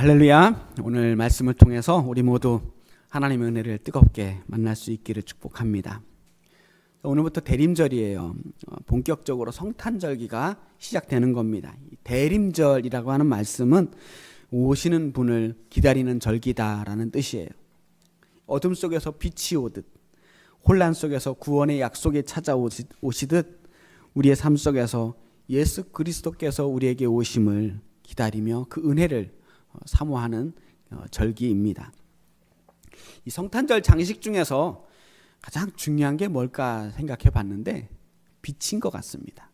할렐루야. 오늘 말씀을 통해서 우리 모두 하나님의 은혜를 뜨겁게 만날 수 있기를 축복합니다. 오늘부터 대림절이에요. 본격적으로 성탄절기가 시작되는 겁니다. 대림절이라고 하는 말씀은 오시는 분을 기다리는 절기다라는 뜻이에요. 어둠 속에서 빛이 오듯, 혼란 속에서 구원의 약속이 찾아오시듯 우리의 삶 속에서 예수 그리스도께서 우리에게 오심을 기다리며 그 은혜를 사모하는 절기입니다. 이 성탄절 장식 중에서 가장 중요한 게 뭘까 생각해 봤는데 빛인 것 같습니다.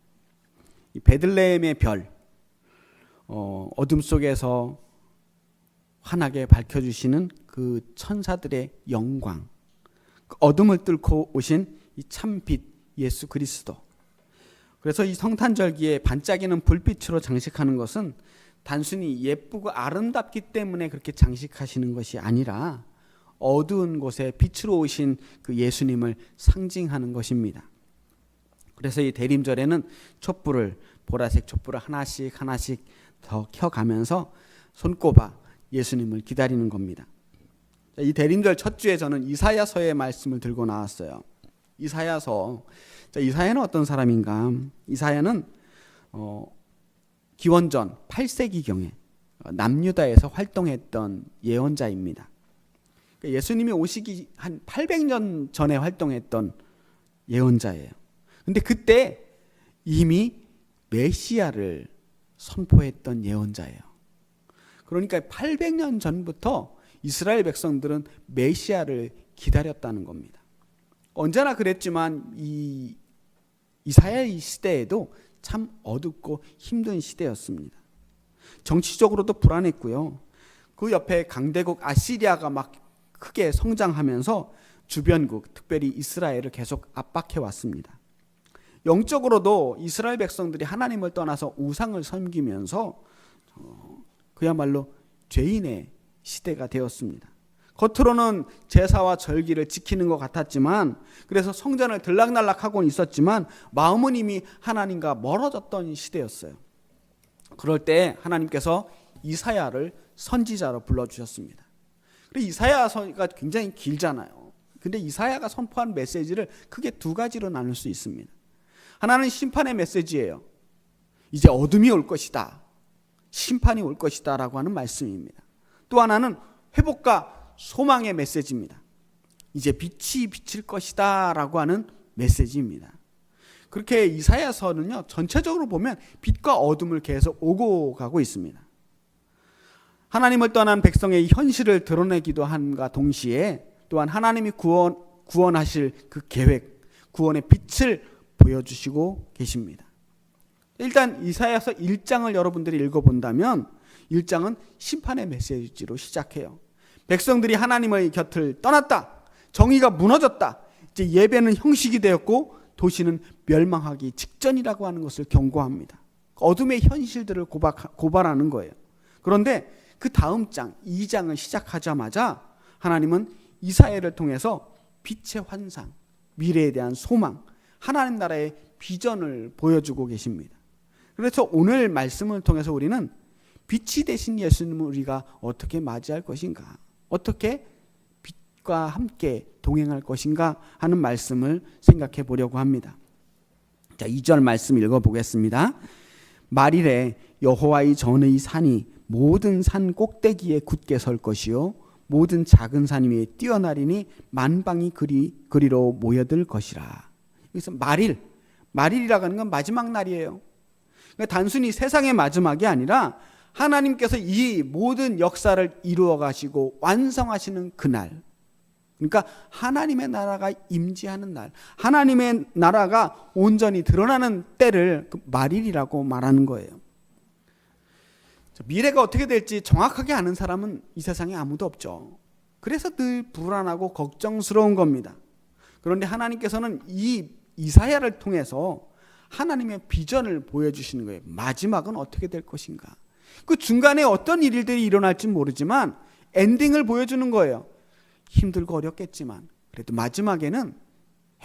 이 베들레헴의 별, 어둠 속에서 환하게 밝혀주시는 그 천사들의 영광, 그 어둠을 뚫고 오신 이 참빛 예수 그리스도. 그래서 이 성탄절기에 반짝이는 불빛으로 장식하는 것은 단순히 예쁘고 아름답기 때문에 그렇게 장식하시는 것이 아니라 어두운 곳에 빛으로 오신 그 예수님을 상징하는 것입니다. 그래서 이 대림절에는 촛불을, 보라색 촛불을 하나씩 더 켜가면서 손꼽아 예수님을 기다리는 겁니다. 이 대림절 첫 주에 저는 이사야서의 말씀을 들고 나왔어요. 이사야는 어떤 사람인가? 이사야는 기원전 8세기경에 남유다에서 활동했던 예언자입니다. 예수님이 오시기 한 800년 전에 활동했던 예언자예요. 근데 그때 이미 메시아를 선포했던 예언자예요. 그러니까 800년 전부터 이스라엘 백성들은 메시아를 기다렸다는 겁니다. 언제나 그랬지만 이 이사야의 시대에도 참 어둡고 힘든 시대였습니다. 정치적으로도 불안했고요. 그 옆에 강대국 아시리아가 막 크게 성장하면서 주변국, 특별히 이스라엘을 계속 압박해 왔습니다. 영적으로도 이스라엘 백성들이 하나님을 떠나서 우상을 섬기면서 그야말로 죄인의 시대가 되었습니다. 겉으로는 제사와 절기를 지키는 것 같았지만, 그래서 성전을 들락날락하고 있었지만 마음은 이미 하나님과 멀어졌던 시대였어요. 그럴 때 하나님께서 이사야를 선지자로 불러주셨습니다. 그리고 이사야서가 굉장히 길잖아요. 근데 이사야가 선포한 메시지를 크게 두 가지로 나눌 수 있습니다. 하나는 심판의 메시지예요. 이제 어둠이 올 것이다, 심판이 올 것이다 라고 하는 말씀입니다. 또 하나는 회복과 소망의 메시지입니다. 이제 빛이 비칠 것이다 라고 하는 메시지입니다. 그렇게 이사야서는요, 전체적으로 보면 빛과 어둠을 계속 오고 가고 있습니다. 하나님을 떠난 백성의 현실을 드러내기도 함과 동시에 또한 하나님이 구원하실 그 계획, 구원의 빛을 보여주시고 계십니다. 일단 이사야서 1장을 여러분들이 읽어본다면 1장은 심판의 메시지로 시작해요. 백성들이 하나님의 곁을 떠났다, 정의가 무너졌다, 이제 예배는 형식이 되었고 도시는 멸망하기 직전이라고 하는 것을 경고합니다. 어둠의 현실들을 고발하는 거예요. 그런데 그 다음 장 2장을 시작하자마자 하나님은 이사야를 통해서 빛의 환상, 미래에 대한 소망, 하나님 나라의 비전을 보여주고 계십니다. 그래서 오늘 말씀을 통해서 우리는 빛이 되신 예수님을 우리가 어떻게 맞이할 것인가, 어떻게 빛과 함께 동행할 것인가 하는 말씀을 생각해 보려고 합니다. 자, 2절 말씀 읽어보겠습니다. 말일에 여호와의 전의 산이 모든 산 꼭대기에 굳게 설 것이요 모든 작은 산 위에 뛰어나리니 만방이 그리로 모여들 것이라. 여기서 말일이라고 하는 건 마지막 날이에요. 그러니까 단순히 세상의 마지막이 아니라 하나님께서 이 모든 역사를 이루어 가시고 완성하시는 그날, 그러니까 하나님의 나라가 임재하는 날, 하나님의 나라가 온전히 드러나는 때를 말일이라고 말하는 거예요. 미래가 어떻게 될지 정확하게 아는 사람은 이 세상에 아무도 없죠. 그래서 늘 불안하고 걱정스러운 겁니다. 그런데 하나님께서는 이 이사야를 통해서 하나님의 비전을 보여주시는 거예요. 마지막은 어떻게 될 것인가, 그 중간에 어떤 일들이 일어날지 모르지만 엔딩을 보여주는 거예요. 힘들고 어렵겠지만 그래도 마지막에는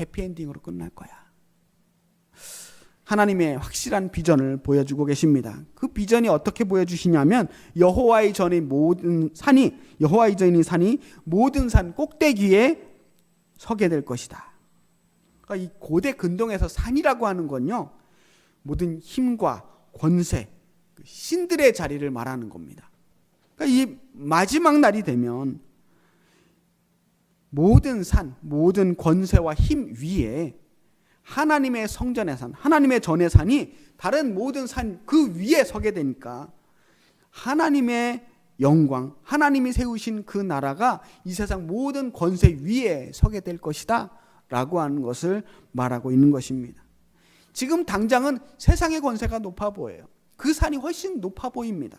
해피엔딩으로 끝날 거야. 하나님의 확실한 비전을 보여주고 계십니다. 그 비전이 어떻게 보여주시냐면 여호와의 전이 모든 산이 모든 산 꼭대기에 서게 될 것이다. 그러니까 이 고대 근동에서 산이라고 하는 건요, 모든 힘과 권세, 신들의 자리를 말하는 겁니다. 그러니까 이 마지막 날이 되면 모든 산, 모든 권세와 힘 위에 하나님의 성전의 산, 하나님의 전의 산이 다른 모든 산 그 위에 서게 되니까 하나님의 영광, 하나님이 세우신 그 나라가 이 세상 모든 권세 위에 서게 될 것이다 라고 하는 것을 말하고 있는 것입니다. 지금 당장은 세상의 권세가 높아 보여요. 그 산이 훨씬 높아 보입니다.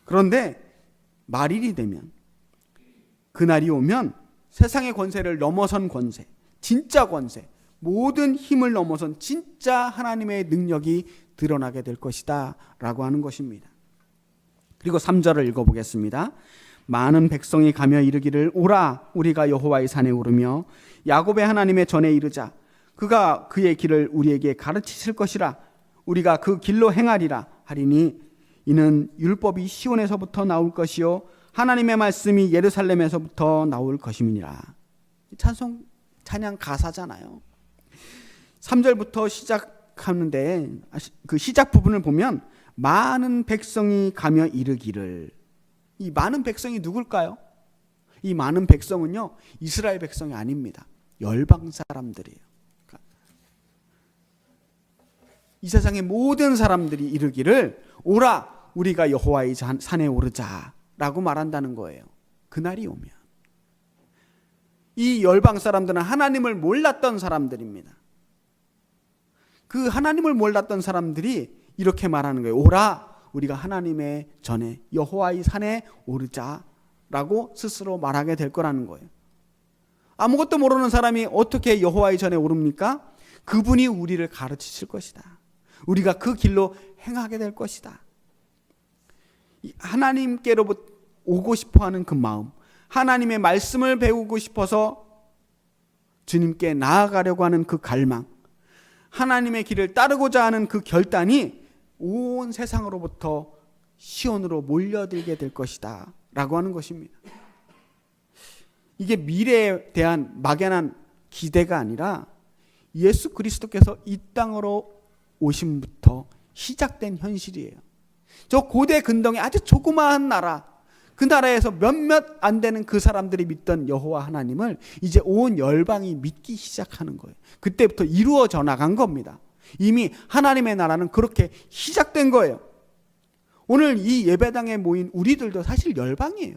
그런데 말일이 되면, 그날이 오면 세상의 권세를 넘어선 권세, 진짜 권세, 모든 힘을 넘어선 진짜 하나님의 능력이 드러나게 될 것이다 라고 하는 것입니다. 그리고 3절을 읽어보겠습니다. 많은 백성이 가며 이르기를 오라 우리가 여호와의 산에 오르며 야곱의 하나님의 전에 이르자. 그가 그의 길을 우리에게 가르치실 것이라. 우리가 그 길로 행하리라 하리니 이는 율법이 시온에서부터 나올 것이요 하나님의 말씀이 예루살렘에서부터 나올 것임이니라. 찬양 가사잖아요. 3절부터 시작하는데 그 시작 부분을 보면 많은 백성이 가며 이르기를, 이 많은 백성이 누굴까요? 이 많은 백성은요, 이스라엘 백성이 아닙니다. 열방 사람들이에요. 이 세상의 모든 사람들이 이르기를 오라 우리가 여호와의 산에 오르자 라고 말한다는 거예요. 그날이 오면. 이 열방 사람들은 하나님을 몰랐던 사람들입니다. 그 하나님을 몰랐던 사람들이 이렇게 말하는 거예요. 오라 우리가 하나님의 전에 여호와의 산에 오르자 라고 스스로 말하게 될 거라는 거예요. 아무것도 모르는 사람이 어떻게 여호와의 전에 오릅니까? 그분이 우리를 가르치실 것이다. 우리가 그 길로 행하게 될 것이다. 하나님께로부터 오고 싶어하는 그 마음, 하나님의 말씀을 배우고 싶어서 주님께 나아가려고 하는 그 갈망, 하나님의 길을 따르고자 하는 그 결단이 온 세상으로부터 시온으로 몰려들게 될 것이다 라고 하는 것입니다. 이게 미래에 대한 막연한 기대가 아니라 예수 그리스도께서 이 땅으로 오심부터 시작된 현실이에요. 저 고대 근동의 아주 조그마한 나라, 그 나라에서 몇몇 안 되는 그 사람들이 믿던 여호와 하나님을 이제 온 열방이 믿기 시작하는 거예요. 그때부터 이루어져 나간 겁니다. 이미 하나님의 나라는 그렇게 시작된 거예요. 오늘 이 예배당에 모인 우리들도 사실 열방이에요.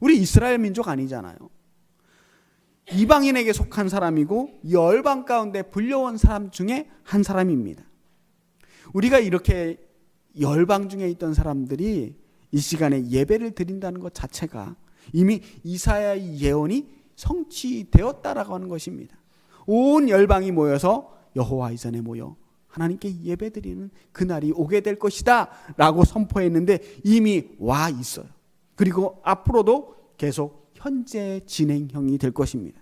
우리 이스라엘 민족 아니잖아요. 이방인에게 속한 사람이고 열방 가운데 불려온 사람 중에 한 사람입니다. 우리가 이렇게 열방 중에 있던 사람들이 이 시간에 예배를 드린다는 것 자체가 이미 이사야의 예언이 성취되었다라고 하는 것입니다. 온 열방이 모여서 여호와의 전에 모여 하나님께 예배드리는 그날이 오게 될 것이다 라고 선포했는데 이미 와 있어요. 그리고 앞으로도 계속 현재 진행형이 될 것입니다.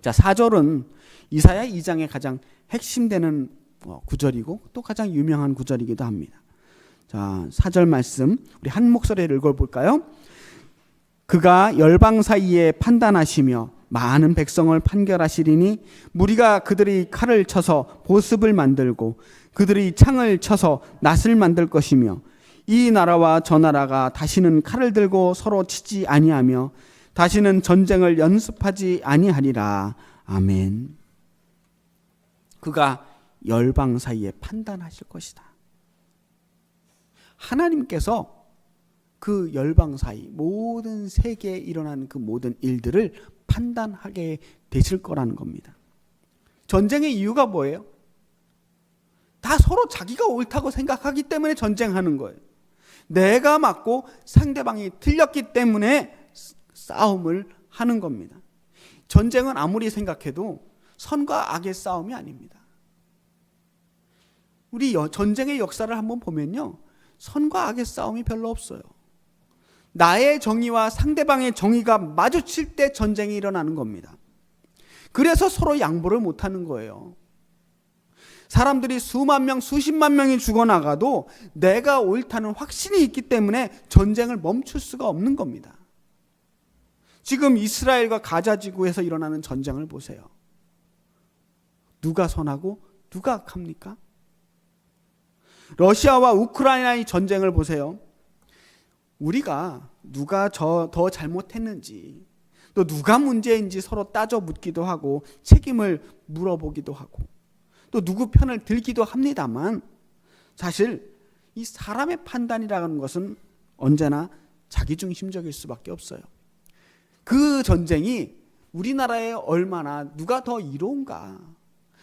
자, 4절은 이사야 2장의 가장 핵심되는 구절이고 또 가장 유명한 구절이기도 합니다. 자, 4절 말씀 우리 한 목소리를 읽어볼까요? 그가 열방 사이에 판단하시며 많은 백성을 판결하시리니 무리가 그들이 칼을 쳐서 보습을 만들고 그들이 창을 쳐서 낫을 만들 것이며 이 나라와 저 나라가 다시는 칼을 들고 서로 치지 아니하며 다시는 전쟁을 연습하지 아니하리라. 아멘. 그가 열방 사이에 판단하실 것이다. 하나님께서 그 열방 사이 모든 세계에 일어나는 그 모든 일들을 판단하게 되실 거라는 겁니다. 전쟁의 이유가 뭐예요? 다 서로 자기가 옳다고 생각하기 때문에 전쟁하는 거예요. 내가 맞고 상대방이 틀렸기 때문에 싸움을 하는 겁니다. 전쟁은 아무리 생각해도 선과 악의 싸움이 아닙니다. 우리 전쟁의 역사를 한번 보면요, 선과 악의 싸움이 별로 없어요. 나의 정의와 상대방의 정의가 마주칠 때 전쟁이 일어나는 겁니다. 그래서 서로 양보를 못하는 거예요. 사람들이 수만 명, 수십만 명이 죽어나가도 내가 옳다는 확신이 있기 때문에 전쟁을 멈출 수가 없는 겁니다. 지금 이스라엘과 가자 지구에서 일어나는 전쟁을 보세요. 누가 선하고 누가 악합니까? 러시아와 우크라이나의 전쟁을 보세요. 우리가 누가 더 잘못했는지, 또 누가 문제인지 서로 따져 묻기도 하고 책임을 물어보기도 하고 또 누구 편을 들기도 합니다만, 사실 이 사람의 판단이라는 것은 언제나 자기중심적일 수밖에 없어요. 그 전쟁이 우리나라에 얼마나 누가 더 이로운가,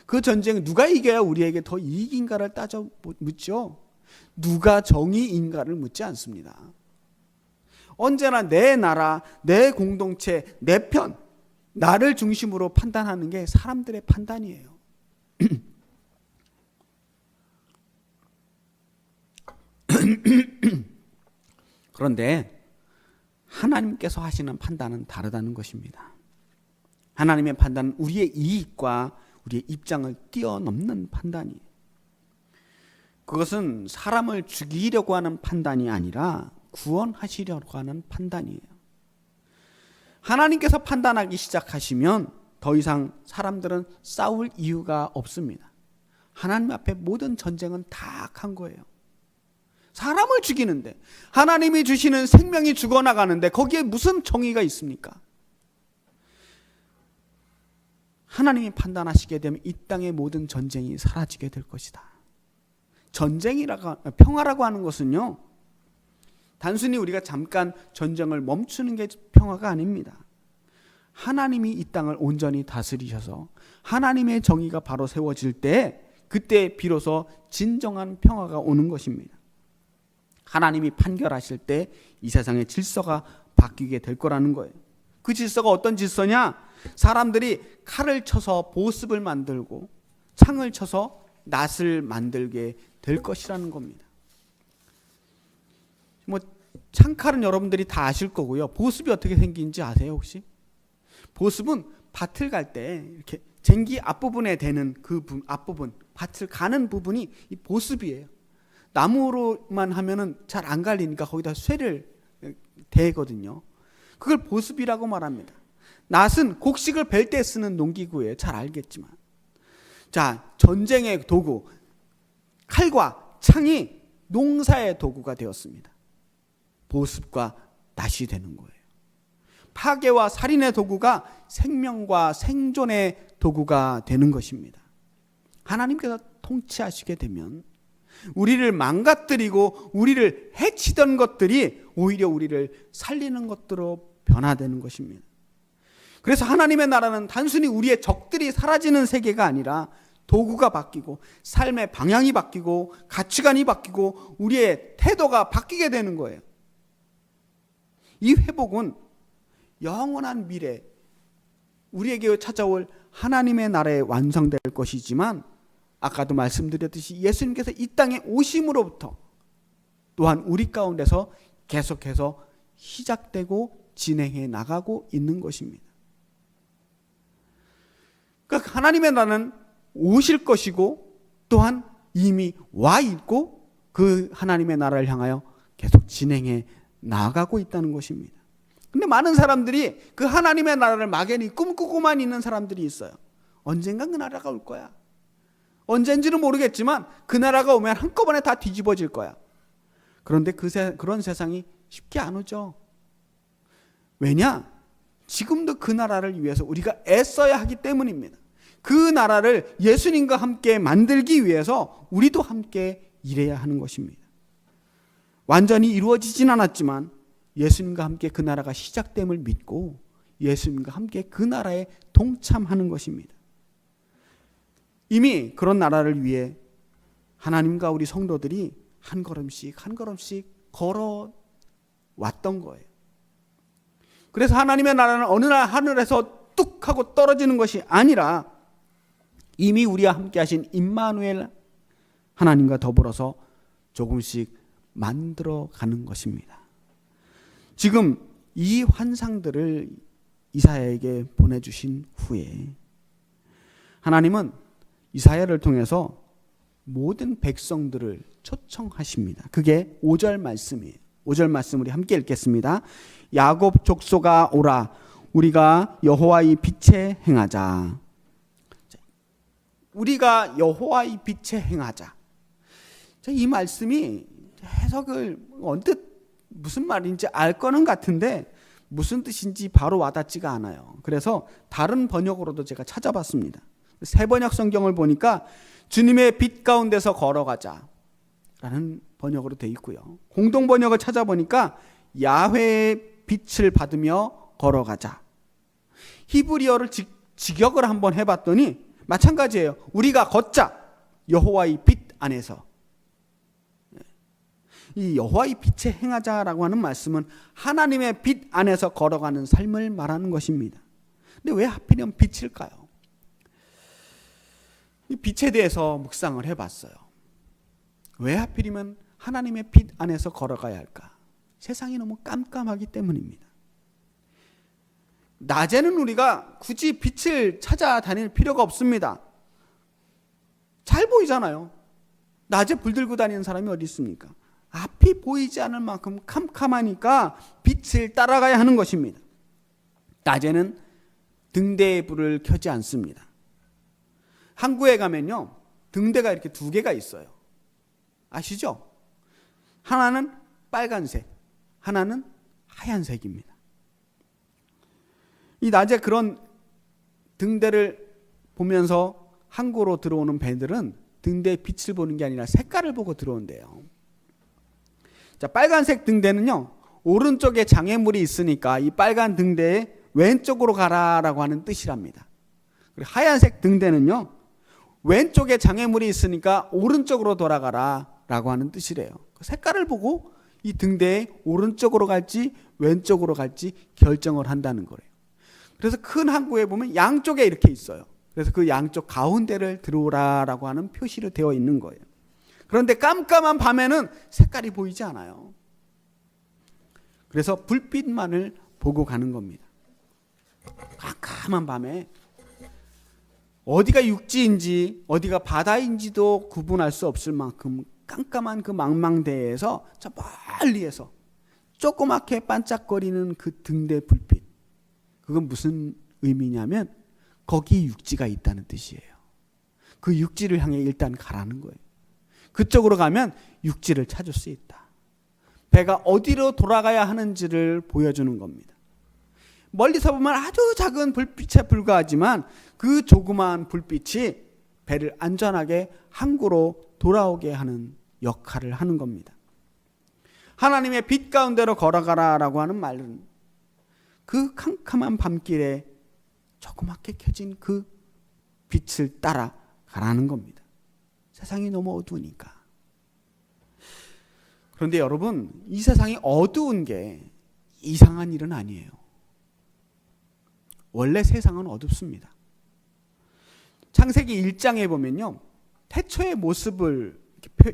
그 전쟁 누가 이겨야 우리에게 더 이익인가를 따져 묻죠. 누가 정의인가를 묻지 않습니다. 언제나 내 나라, 내 공동체, 내 편, 나를 중심으로 판단하는 게 사람들의 판단이에요. 그런데 하나님께서 하시는 판단은 다르다는 것입니다. 하나님의 판단은 우리의 이익과 우리의 입장을 뛰어넘는 판단이에요. 그것은 사람을 죽이려고 하는 판단이 아니라 구원하시려고 하는 판단이에요. 하나님께서 판단하기 시작하시면 더 이상 사람들은 싸울 이유가 없습니다. 하나님 앞에 모든 전쟁은 다 악한 거예요. 사람을 죽이는데, 하나님이 주시는 생명이 죽어나가는데 거기에 무슨 정의가 있습니까? 하나님이 판단하시게 되면 이 땅의 모든 전쟁이 사라지게 될 것이다. 평화라고 하는 것은요, 단순히 우리가 잠깐 전쟁을 멈추는 게 평화가 아닙니다. 하나님이 이 땅을 온전히 다스리셔서 하나님의 정의가 바로 세워질 때, 그때 비로소 진정한 평화가 오는 것입니다. 하나님이 판결하실 때 이 세상의 질서가 바뀌게 될 거라는 거예요. 그 질서가 어떤 질서냐? 사람들이 칼을 쳐서 보습을 만들고 창을 쳐서 낫을 만들게 될 것이라는 겁니다. 창칼은 여러분들이 다 아실 거고요. 보습이 어떻게 생긴지 아세요, 혹시? 보습은 밭을 갈 때 이렇게 쟁기 앞부분에 대는 그 앞부분, 밭을 가는 부분이 이 보습이에요. 나무로만 하면은 잘 안 갈리니까 거기다 쇠를 대거든요. 그걸 보습이라고 말합니다. 낫은 곡식을 벨 때 쓰는 농기구예요. 잘 알겠지만. 자, 전쟁의 도구, 칼과 창이 농사의 도구가 되었습니다. 보습과 낫이 되는 거예요. 파괴와 살인의 도구가 생명과 생존의 도구가 되는 것입니다. 하나님께서 통치하시게 되면 우리를 망가뜨리고 우리를 해치던 것들이 오히려 우리를 살리는 것들로 변화되는 것입니다. 그래서 하나님의 나라는 단순히 우리의 적들이 사라지는 세계가 아니라 도구가 바뀌고 삶의 방향이 바뀌고 가치관이 바뀌고 우리의 태도가 바뀌게 되는 거예요. 이 회복은 영원한 미래, 우리에게 찾아올 하나님의 나라에 완성될 것이지만, 아까도 말씀드렸듯이 예수님께서 이 땅에 오심으로부터 또한 우리 가운데서 계속해서 시작되고 진행해 나가고 있는 것입니다. 그러니까 하나님의 나라는 오실 것이고 또한 이미 와 있고 그 하나님의 나라를 향하여 계속 진행해 나가고 있다는 것입니다. 근데 많은 사람들이 그 하나님의 나라를 막연히 꿈꾸고만 있는 사람들이 있어요. 언젠간 그 나라가 올 거야. 언젠지는 모르겠지만 그 나라가 오면 한꺼번에 다 뒤집어질 거야. 그런데 그런 세상이 쉽게 안 오죠. 왜냐? 지금도 그 나라를 위해서 우리가 애써야 하기 때문입니다. 그 나라를 예수님과 함께 만들기 위해서 우리도 함께 일해야 하는 것입니다. 완전히 이루어지진 않았지만 예수님과 함께 그 나라가 시작됨을 믿고 예수님과 함께 그 나라에 동참하는 것입니다. 이미 그런 나라를 위해 하나님과 우리 성도들이 한 걸음씩 한 걸음씩 걸어왔던 거예요. 그래서 하나님의 나라는 어느 날 하늘에서 뚝 하고 떨어지는 것이 아니라 이미 우리와 함께 하신 임마누엘 하나님과 더불어서 조금씩 만들어가는 것입니다. 지금 이 환상들을 이사야에게 보내주신 후에 하나님은 이사야를 통해서 모든 백성들을 초청하십니다. 그게 5절 말씀이에요. 5절 말씀 우리 함께 읽겠습니다. 야곱 족속아 오라, 우리가 여호와의 빛에 행하자. 우리가 여호와의 빛에 행하자. 이 말씀이 해석을 언뜻 무슨 말인지 알 거는 같은데 무슨 뜻인지 바로 와닿지가 않아요. 그래서 다른 번역으로도 제가 찾아봤습니다. 새 번역 성경을 보니까 주님의 빛 가운데서 걸어가자 라는 번역으로 되어 있고요. 공동 번역을 찾아보니까 야훼의 빛을 받으며 걸어가자. 히브리어를 직역을 한번 해봤더니 마찬가지예요. 우리가 걷자. 여호와의 빛 안에서. 이 여호와의 빛에 행하자라고 하는 말씀은 하나님의 빛 안에서 걸어가는 삶을 말하는 것입니다. 근데 왜 하필이면 빛일까요? 이 빛에 대해서 묵상을 해봤어요. 왜 하필이면 하나님의 빛 안에서 걸어가야 할까? 세상이 너무 깜깜하기 때문입니다. 낮에는 우리가 굳이 빛을 찾아다닐 필요가 없습니다. 잘 보이잖아요. 낮에 불 들고 다니는 사람이 어디 있습니까? 앞이 보이지 않을 만큼 캄캄하니까 빛을 따라가야 하는 것입니다. 낮에는 등대의 불을 켜지 않습니다. 항구에 가면요, 등대가 이렇게 2개가 있어요. 아시죠? 하나는 빨간색, 하나는 하얀색입니다. 이 낮에 그런 등대를 보면서 항구로 들어오는 배들은 등대의 빛을 보는 게 아니라 색깔을 보고 들어온대요. 자, 빨간색 등대는요, 오른쪽에 장애물이 있으니까 이 빨간 등대에 왼쪽으로 가라라고 하는 뜻이랍니다. 그리고 하얀색 등대는요, 왼쪽에 장애물이 있으니까 오른쪽으로 돌아가라라고 하는 뜻이래요. 색깔을 보고 이 등대에 오른쪽으로 갈지 왼쪽으로 갈지 결정을 한다는 거예요. 그래서 큰 항구에 보면 양쪽에 이렇게 있어요. 그래서 그 양쪽 가운데를 들어오라라고 하는 표시로 되어 있는 거예요. 그런데 깜깜한 밤에는 색깔이 보이지 않아요. 그래서 불빛만을 보고 가는 겁니다. 깜깜한 밤에 어디가 육지인지 어디가 바다인지도 구분할 수 없을 만큼 깜깜한 그 망망대해에서 저 멀리에서 조그맣게 반짝거리는 그 등대 불빛, 그건 무슨 의미냐면 거기 육지가 있다는 뜻이에요. 그 육지를 향해 일단 가라는 거예요. 그쪽으로 가면 육지를 찾을 수 있다. 배가 어디로 돌아가야 하는지를 보여주는 겁니다. 멀리서 보면 아주 작은 불빛에 불과하지만 그 조그마한 불빛이 배를 안전하게 항구로 돌아오게 하는 역할을 하는 겁니다. 하나님의 빛 가운데로 걸어가라라고 하는 말은 그 캄캄한 밤길에 조그맣게 켜진 그 빛을 따라 가라는 겁니다. 세상이 너무 어두우니까. 그런데 여러분, 이 세상이 어두운 게 이상한 일은 아니에요. 원래 세상은 어둡습니다. 창세기 1장에 보면요, 태초의 모습을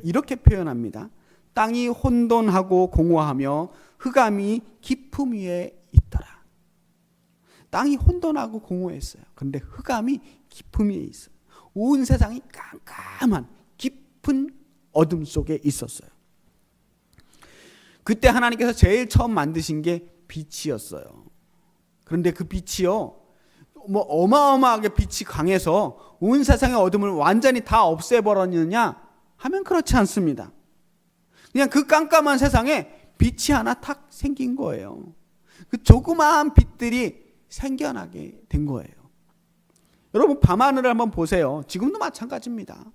이렇게 표현합니다. 땅이 혼돈하고 공허하며 흑암이 깊음 위에 있더라. 땅이 혼돈하고 공허했어요. 그런데 흑암이 깊음 위에 있어요. 온 세상이 깜깜한 깊은 어둠 속에 있었어요. 그때 하나님께서 제일 처음 만드신 게 빛이었어요. 그런데 그 빛이요, 뭐 어마어마하게 빛이 강해서 온 세상의 어둠을 완전히 다 없애버렸느냐 하면 그렇지 않습니다. 그냥 그 깜깜한 세상에 빛이 하나 탁 생긴 거예요. 그 조그마한 빛들이 생겨나게 된 거예요. 여러분, 밤하늘을 한번 보세요. 지금도 마찬가지입니다.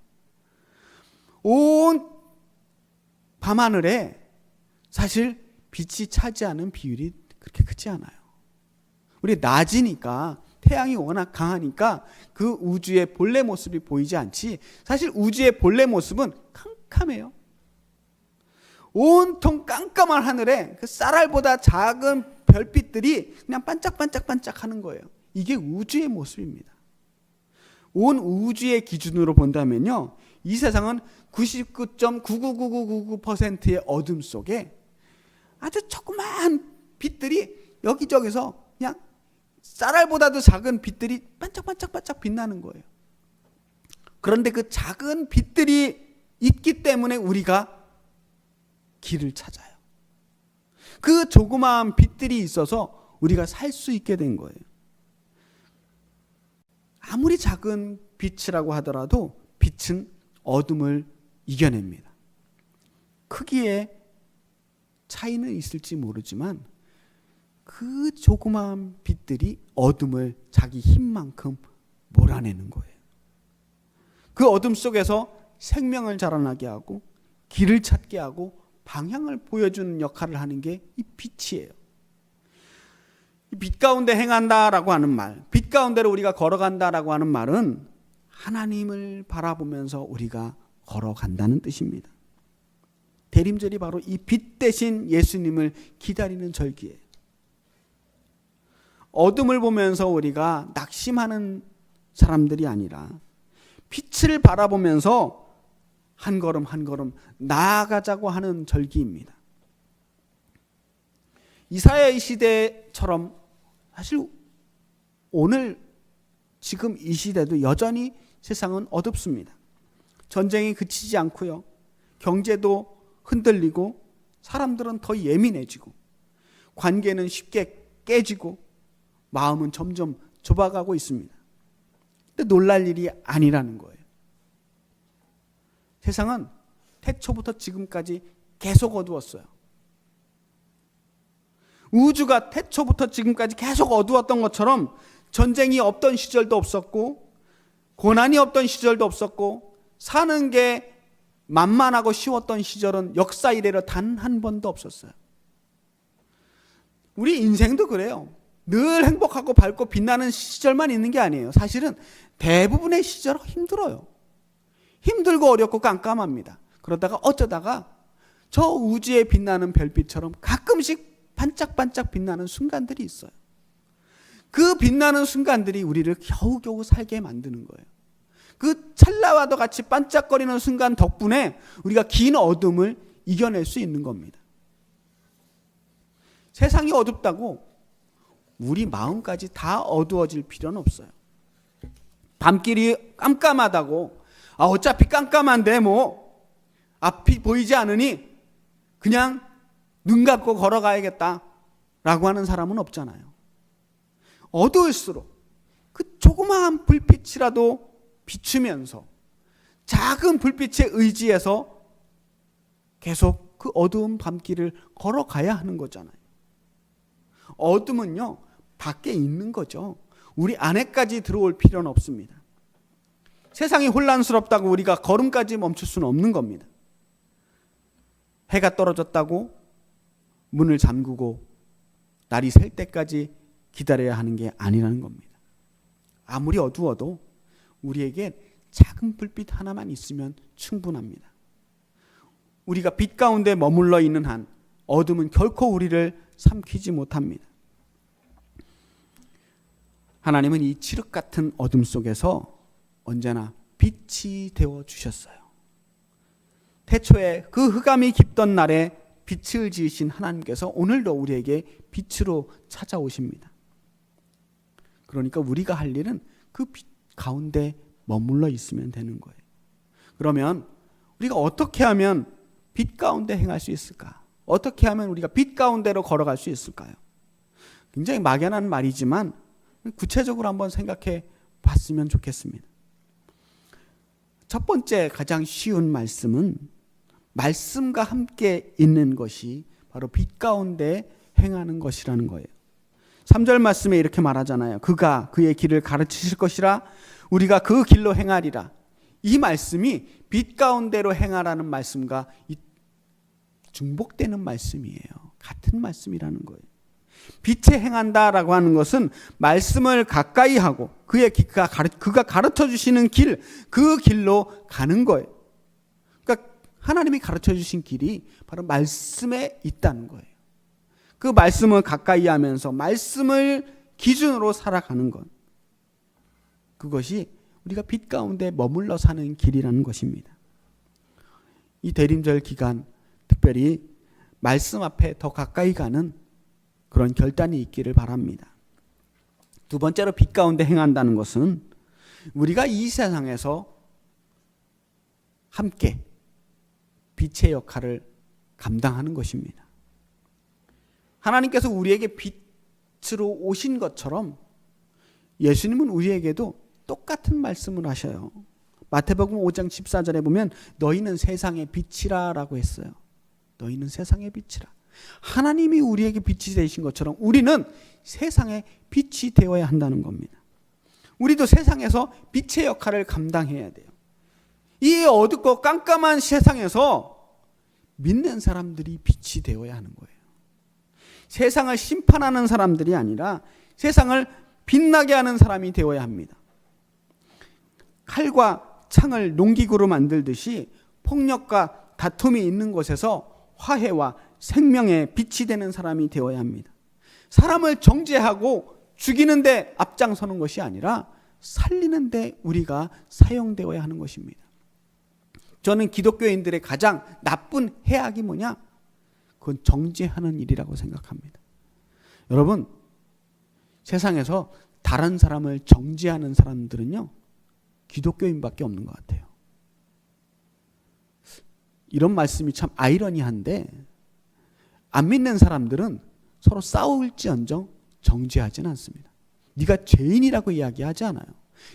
온 밤하늘에 사실 빛이 차지하는 비율이 그렇게 크지 않아요. 우리 낮이니까, 태양이 워낙 강하니까 그 우주의 본래 모습이 보이지 않지, 사실 우주의 본래 모습은 캄캄해요. 온통 깜깜한 하늘에 그 쌀알보다 작은 별빛들이 그냥 반짝반짝반짝 하는 거예요. 이게 우주의 모습입니다. 온 우주의 기준으로 본다면요, 이 세상은 99.99999%의 어둠 속에 아주 조그마한 빛들이 여기저기서 그냥 쌀알보다도 작은 빛들이 반짝반짝반짝 빛나는 거예요. 그런데 그 작은 빛들이 있기 때문에 우리가 길을 찾아요. 그 조그마한 빛들이 있어서 우리가 살 수 있게 된 거예요. 아무리 작은 빛이라고 하더라도 빛은 어둠을 이겨냅니다. 크기에 차이는 있을지 모르지만 그 조그마한 빛들이 어둠을 자기 힘만큼 몰아내는 거예요. 그 어둠 속에서 생명을 자라나게 하고 길을 찾게 하고 방향을 보여주는 역할을 하는 게 이 빛이에요. 빛 가운데 행한다라고 하는 말, 빛 가운데로 우리가 걸어간다라고 하는 말은 하나님을 바라보면서 우리가 걸어간다는 뜻입니다. 대림절이 바로 이 빛 대신 예수님을 기다리는 절기예요. 어둠을 보면서 우리가 낙심하는 사람들이 아니라 빛을 바라보면서 한 걸음 한 걸음 나아가자고 하는 절기입니다. 이사야의 시대처럼 사실 오늘 지금 이 시대도 여전히 세상은 어둡습니다. 전쟁이 그치지 않고요. 경제도 흔들리고 사람들은 더 예민해지고 관계는 쉽게 깨지고 마음은 점점 좁아가고 있습니다. 근데 놀랄 일이 아니라는 거예요. 세상은 태초부터 지금까지 계속 어두웠어요. 우주가 태초부터 지금까지 계속 어두웠던 것처럼 전쟁이 없던 시절도 없었고 고난이 없던 시절도 없었고 사는 게 만만하고 쉬웠던 시절은 역사 이래로 단 한 번도 없었어요. 우리 인생도 그래요. 늘 행복하고 밝고 빛나는 시절만 있는 게 아니에요. 사실은 대부분의 시절은 힘들어요. 힘들고 어렵고 깜깜합니다. 그러다가 어쩌다가 저 우주에 빛나는 별빛처럼 가끔씩 반짝반짝 빛나는 순간들이 있어요. 그 빛나는 순간들이 우리를 겨우겨우 살게 만드는 거예요. 그 찰나와도 같이 반짝거리는 순간 덕분에 우리가 긴 어둠을 이겨낼 수 있는 겁니다. 세상이 어둡다고 우리 마음까지 다 어두워질 필요는 없어요. 밤길이 깜깜하다고 어차피 깜깜한데 뭐 앞이 보이지 않으니 그냥 눈 감고 걸어가야겠다 라고 하는 사람은 없잖아요. 어두울수록 그 조그마한 불빛이라도 비추면서 작은 불빛에 의지해서 계속 그 어두운 밤길을 걸어가야 하는 거잖아요. 어둠은요 밖에 있는 거죠. 우리 안에까지 들어올 필요는 없습니다. 세상이 혼란스럽다고 우리가 걸음까지 멈출 수는 없는 겁니다. 해가 떨어졌다고 문을 잠그고 날이 셀 때까지 기다려야 하는 게 아니라는 겁니다. 아무리 어두워도 우리에게 작은 불빛 하나만 있으면 충분합니다. 우리가 빛 가운데 머물러 있는 한 어둠은 결코 우리를 삼키지 못합니다. 하나님은 이 칠흑 같은 어둠 속에서 언제나 빛이 되어 주셨어요. 태초에 그 흑암이 깊던 날에 빛을 지으신 하나님께서 오늘도 우리에게 빛으로 찾아오십니다. 그러니까 우리가 할 일은 그 빛 가운데 머물러 있으면 되는 거예요. 그러면 우리가 어떻게 하면 빛 가운데 행할 수 있을까? 어떻게 하면 우리가 빛 가운데로 걸어갈 수 있을까요? 굉장히 막연한 말이지만 구체적으로 한번 생각해 봤으면 좋겠습니다. 첫 번째 가장 쉬운 말씀은 말씀과 함께 있는 것이 바로 빛 가운데 행하는 것이라는 거예요. 3절 말씀에 이렇게 말하잖아요. 그가 그의 길을 가르치실 것이라 우리가 그 길로 행하리라. 이 말씀이 빛 가운데로 행하라는 말씀과 중복되는 말씀이에요. 같은 말씀이라는 거예요. 빛에 행한다라고 하는 것은 말씀을 가까이 하고 그가 가르쳐 주시는 길, 그 길로 가는 거예요. 그러니까 하나님이 가르쳐 주신 길이 바로 말씀에 있다는 거예요. 그 말씀을 가까이 하면서 말씀을 기준으로 살아가는 것, 그것이 우리가 빛 가운데 머물러 사는 길이라는 것입니다. 이 대림절 기간 특별히 말씀 앞에 더 가까이 가는 그런 결단이 있기를 바랍니다. 두 번째로 빛 가운데 행한다는 것은 우리가 이 세상에서 함께 빛의 역할을 감당하는 것입니다. 하나님께서 우리에게 빛으로 오신 것처럼 예수님은 우리에게도 똑같은 말씀을 하셔요. 마태복음 5장 14절에 보면 너희는 세상의 빛이라 라고 했어요. 너희는 세상의 빛이라. 하나님이 우리에게 빛이 되신 것처럼 우리는 세상의 빛이 되어야 한다는 겁니다. 우리도 세상에서 빛의 역할을 감당해야 돼요. 이 어둡고 깜깜한 세상에서 믿는 사람들이 빛이 되어야 하는 거예요. 세상을 심판하는 사람들이 아니라 세상을 빛나게 하는 사람이 되어야 합니다. 칼과 창을 농기구로 만들듯이 폭력과 다툼이 있는 곳에서 화해와 생명의 빛이 되는 사람이 되어야 합니다. 사람을 정죄하고 죽이는데 앞장서는 것이 아니라 살리는데 우리가 사용되어야 하는 것입니다. 저는 기독교인들의 가장 나쁜 해악이 뭐냐? 그건 정죄하는 일이라고 생각합니다. 여러분, 세상에서 다른 사람을 정죄하는 사람들은요, 기독교인밖에 없는 것 같아요. 이런 말씀이 참 아이러니한데, 안 믿는 사람들은 서로 싸울지언정 정죄하지는 않습니다. 네가 죄인이라고 이야기하지 않아요.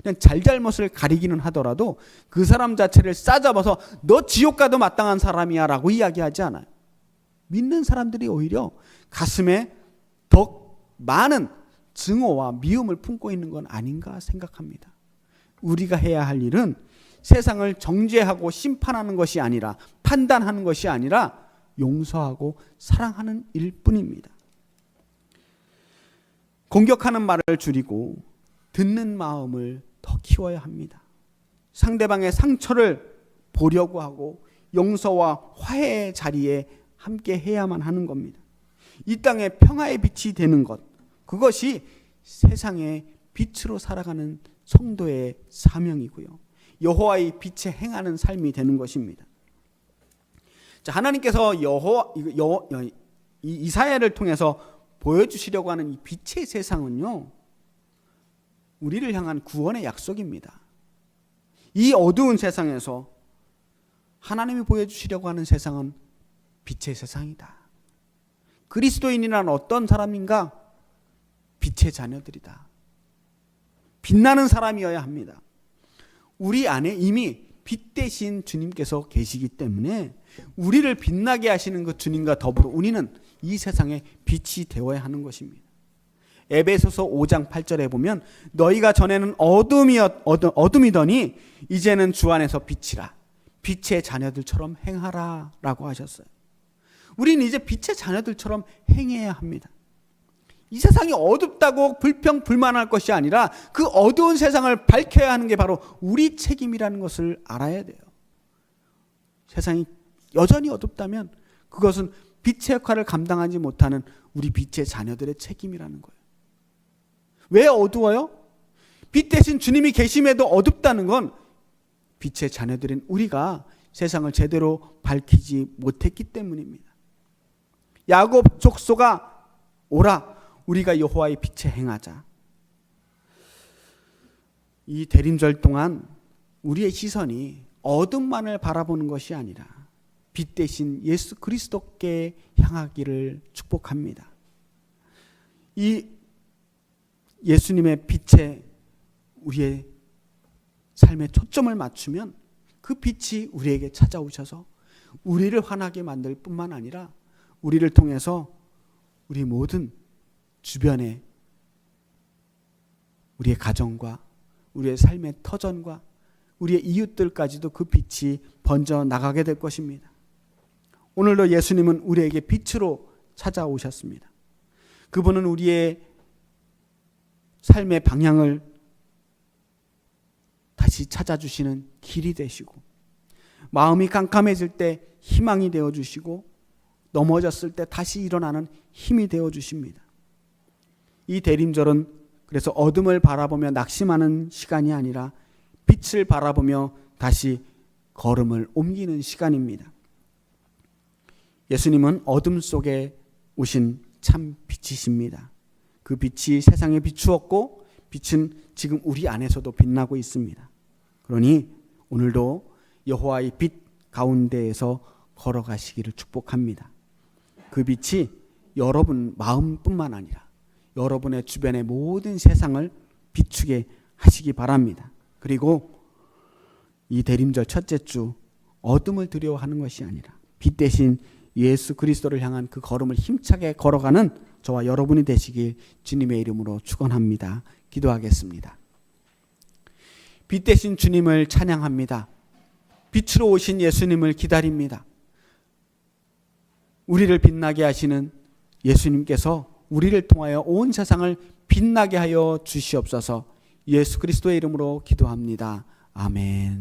그냥 잘잘못을 가리기는 하더라도 그 사람 자체를 싸잡아서 너 지옥 가도 마땅한 사람이야 라고 이야기하지 않아요. 믿는 사람들이 오히려 가슴에 더 많은 증오와 미움을 품고 있는 건 아닌가 생각합니다. 우리가 해야 할 일은 세상을 정죄하고 심판하는 것이 아니라, 판단하는 것이 아니라 용서하고 사랑하는 일뿐입니다. 공격하는 말을 줄이고 듣는 마음을 더 키워야 합니다. 상대방의 상처를 보려고 하고 용서와 화해의 자리에 함께 해야만 하는 겁니다. 이 땅에 평화의 빛이 되는 것, 그것이 세상의 빛으로 살아가는 성도의 사명이고요. 여호와의 빛에 행하는 삶이 되는 것입니다. 자, 하나님께서 이사야를 통해서 보여주시려고 하는 이 빛의 세상은요, 우리를 향한 구원의 약속입니다. 이 어두운 세상에서 하나님이 보여주시려고 하는 세상은 빛의 세상이다. 그리스도인이란 어떤 사람인가? 빛의 자녀들이다. 빛나는 사람이어야 합니다. 우리 안에 이미 빛 대신 주님께서 계시기 때문에 우리를 빛나게 하시는 그 주님과 더불어 우리는 이 세상에 빛이 되어야 하는 것입니다. 에베소서 5장 8절에 보면 너희가 전에는 어둠이더니 이제는 주 안에서 빛이라. 빛의 자녀들처럼 행하라 라고 하셨어요. 우리는 이제 빛의 자녀들처럼 행해야 합니다. 이 세상이 어둡다고 불평불만할 것이 아니라 그 어두운 세상을 밝혀야 하는 게 바로 우리 책임이라는 것을 알아야 돼요. 세상이 여전히 어둡다면 그것은 빛의 역할을 감당하지 못하는 우리 빛의 자녀들의 책임이라는 거예요. 왜 어두워요? 빛 대신 주님이 계심에도 어둡다는 건 빛의 자녀들인 우리가 세상을 제대로 밝히지 못했기 때문입니다. 야곱 족속아 오라, 우리가 여호와의 빛에 행하자. 이 대림절 동안 우리의 시선이 어둠만을 바라보는 것이 아니라 빛 대신 예수 그리스도께 향하기를 축복합니다. 이 예수님의 빛에 우리의 삶에 초점을 맞추면 그 빛이 우리에게 찾아오셔서 우리를 환하게 만들 뿐만 아니라 우리를 통해서 우리 모든 주변에 우리의 가정과 우리의 삶의 터전과 우리의 이웃들까지도 그 빛이 번져 나가게 될 것입니다. 오늘도 예수님은 우리에게 빛으로 찾아오셨습니다. 그분은 우리의 삶의 방향을 다시 찾아주시는 길이 되시고, 마음이 깜깜해질 때 희망이 되어주시고, 넘어졌을 때 다시 일어나는 힘이 되어주십니다. 이 대림절은 그래서 어둠을 바라보며 낙심하는 시간이 아니라 빛을 바라보며 다시 걸음을 옮기는 시간입니다. 예수님은 어둠 속에 오신 참 빛이십니다. 그 빛이 세상에 비추었고 빛은 지금 우리 안에서도 빛나고 있습니다. 그러니 오늘도 여호와의 빛 가운데에서 걸어가시기를 축복합니다. 그 빛이 여러분 마음뿐만 아니라 여러분의 주변의 모든 세상을 비추게 하시기 바랍니다. 그리고 이 대림절 첫째 주 어둠을 두려워하는 것이 아니라 빛 대신 예수 그리스도를 향한 그 걸음을 힘차게 걸어가는 저와 여러분이 되시길 주님의 이름으로 축원합니다. 기도하겠습니다. 빛 대신 주님을 찬양합니다. 빛으로 오신 예수님을 기다립니다. 우리를 빛나게 하시는 예수님께서 우리를 통하여 온 세상을 빛나게 하여 주시옵소서. 예수 그리스도의 이름으로 기도합니다. 아멘.